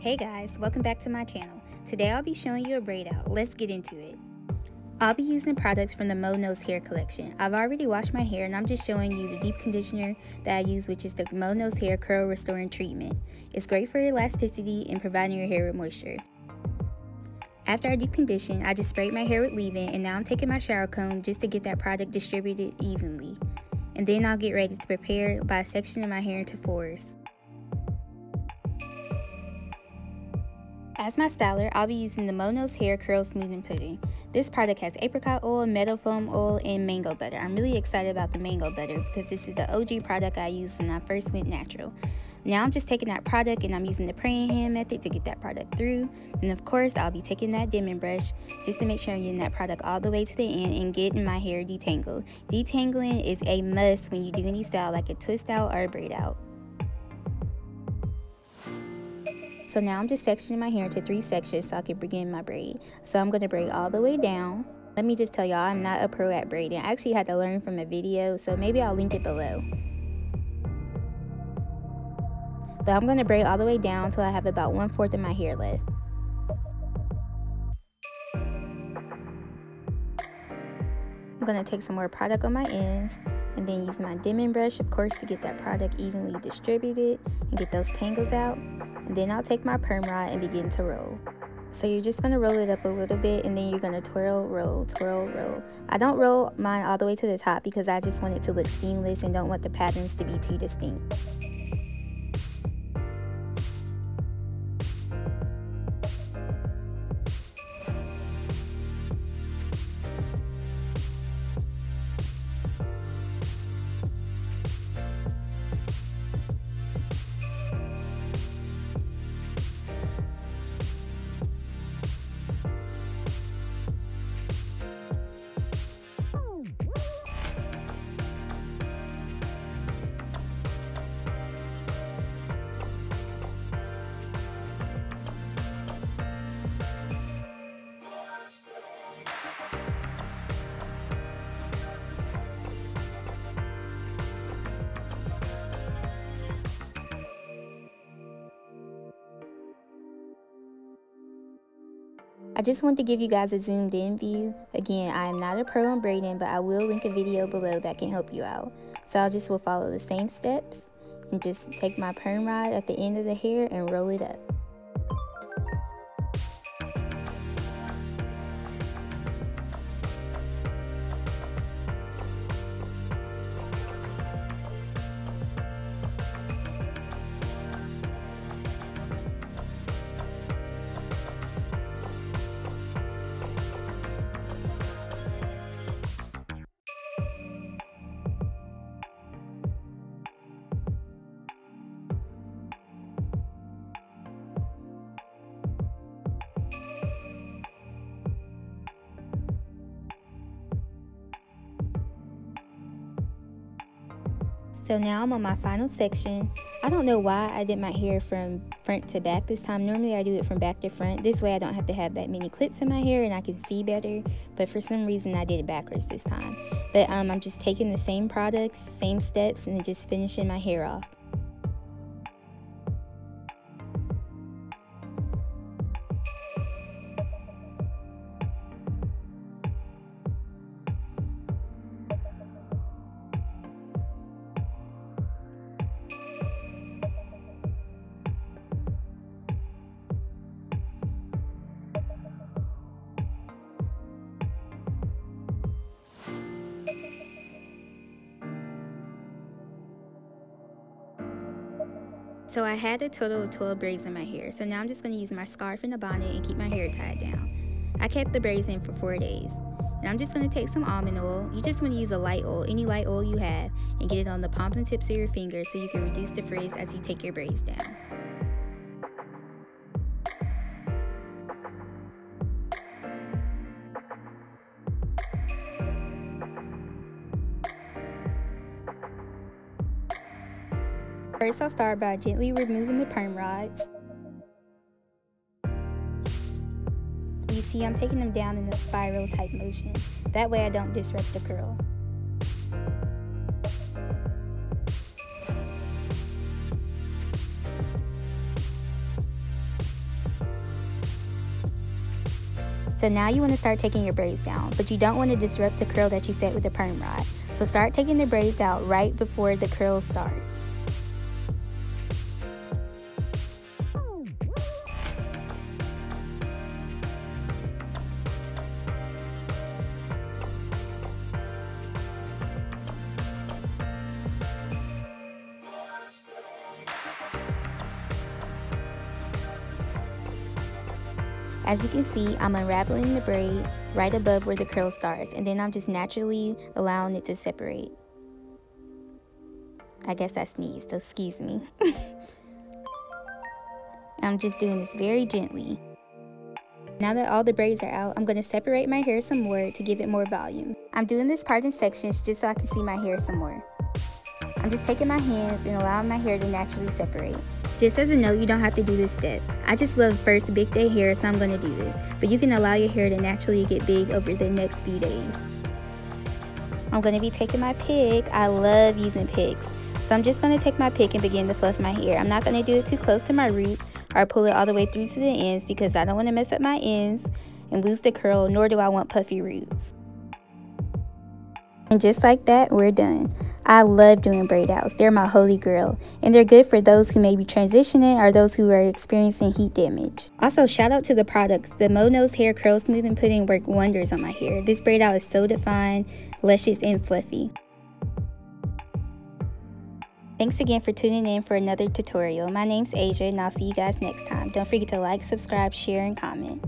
Hey guys, welcome back to my channel. Today I'll be showing you a braid out. Let's get into it. I'll be using products from the Mo Knows hair collection. I've already washed my hair and I'm just showing you the deep conditioner that I use, which is the Mo Knows hair curl restoring treatment. It's great for elasticity and providing your hair with moisture. After I deep condition, I just sprayed my hair with leave-in, and now I'm taking my shower comb just to get that product distributed evenly. And then I'll get ready to prepare by sectioning my hair into fours. As my styler, I'll be using the Mo Knows Hair Curl Smoothing Pudding. This product has apricot oil, meadow foam oil, and mango butter. I'm really excited about the mango butter because this is the OG product I used when I first went natural. Now I'm just taking that product and I'm using the praying hand method to get that product through. And of course, I'll be taking that dimming brush just to make sure I'm getting that product all the way to the end and getting my hair detangled. Detangling is a must when you do any style like a twist out or a braid out. So now I'm just sectioning my hair into 3 sections so I can begin my braid. So I'm going to braid all the way down. Let me just tell y'all, I'm not a pro at braiding. I actually had to learn from a video, so maybe I'll link it below. But I'm going to braid all the way down until I have about 1/4 of my hair left. I'm going to take some more product on my ends and then use my dimming brush, of course, to get that product evenly distributed and get those tangles out. And then I'll take my perm rod and begin to roll. So you're just going to roll it up a little bit and then you're going to twirl, roll, twirl, roll. I don't roll mine all the way to the top because I just want it to look seamless and don't want the patterns to be too distinct. I just want to give you guys a zoomed in view. Again, I am not a pro in braiding, but I will link a video below that can help you out. So I just will follow the same steps and just take my perm rod at the end of the hair and roll it up. So now I'm on my final section. I don't know why I did my hair from front to back this time. Normally I do it from back to front. This way I don't have to have that many clips in my hair and I can see better. But for some reason I did it backwards this time. But I'm just taking the same products, same steps, and just finishing my hair off. So I had a total of 12 braids in my hair. So now I'm just going to use my scarf and a bonnet and keep my hair tied down. I kept the braids in for 4 days. And I'm just going to take some almond oil. You just want to use a light oil, any light oil you have, and get it on the palms and tips of your fingers so you can reduce the frizz as you take your braids down. First, I'll start by gently removing the perm rods. You see, I'm taking them down in a spiral type motion. That way I don't disrupt the curl. So now you want to start taking your braids down, but you don't want to disrupt the curl that you set with the perm rod. So start taking the braids out right before the curl starts. As you can see, I'm unraveling the braid right above where the curl starts, and then I'm just naturally allowing it to separate. I guess I sneezed, so excuse me. I'm just doing this very gently. Now that all the braids are out, I'm going to separate my hair some more to give it more volume. I'm doing this part in sections just so I can see my hair some more. I'm just taking my hands and allowing my hair to naturally separate. Just as a note, you don't have to do this step. I just love first big day hair, so I'm going to do this. But you can allow your hair to naturally get big over the next few days. I'm going to be taking my pick. I love using picks. So I'm just going to take my pick and begin to fluff my hair. I'm not going to do it too close to my roots or pull it all the way through to the ends because I don't want to mess up my ends and lose the curl, nor do I want puffy roots. And just like that, we're done. I love doing braid outs. They're my holy grail, and they're good for those who may be transitioning or those who are experiencing heat damage. Also, shout out to the products. The Mo Nose Hair Curl Smoothing Pudding work wonders on my hair. This braid out is so defined, luscious, and fluffy. Thanks again for tuning in for another tutorial. My name's Asia, and I'll see you guys next time. Don't forget to like, subscribe, share, and comment.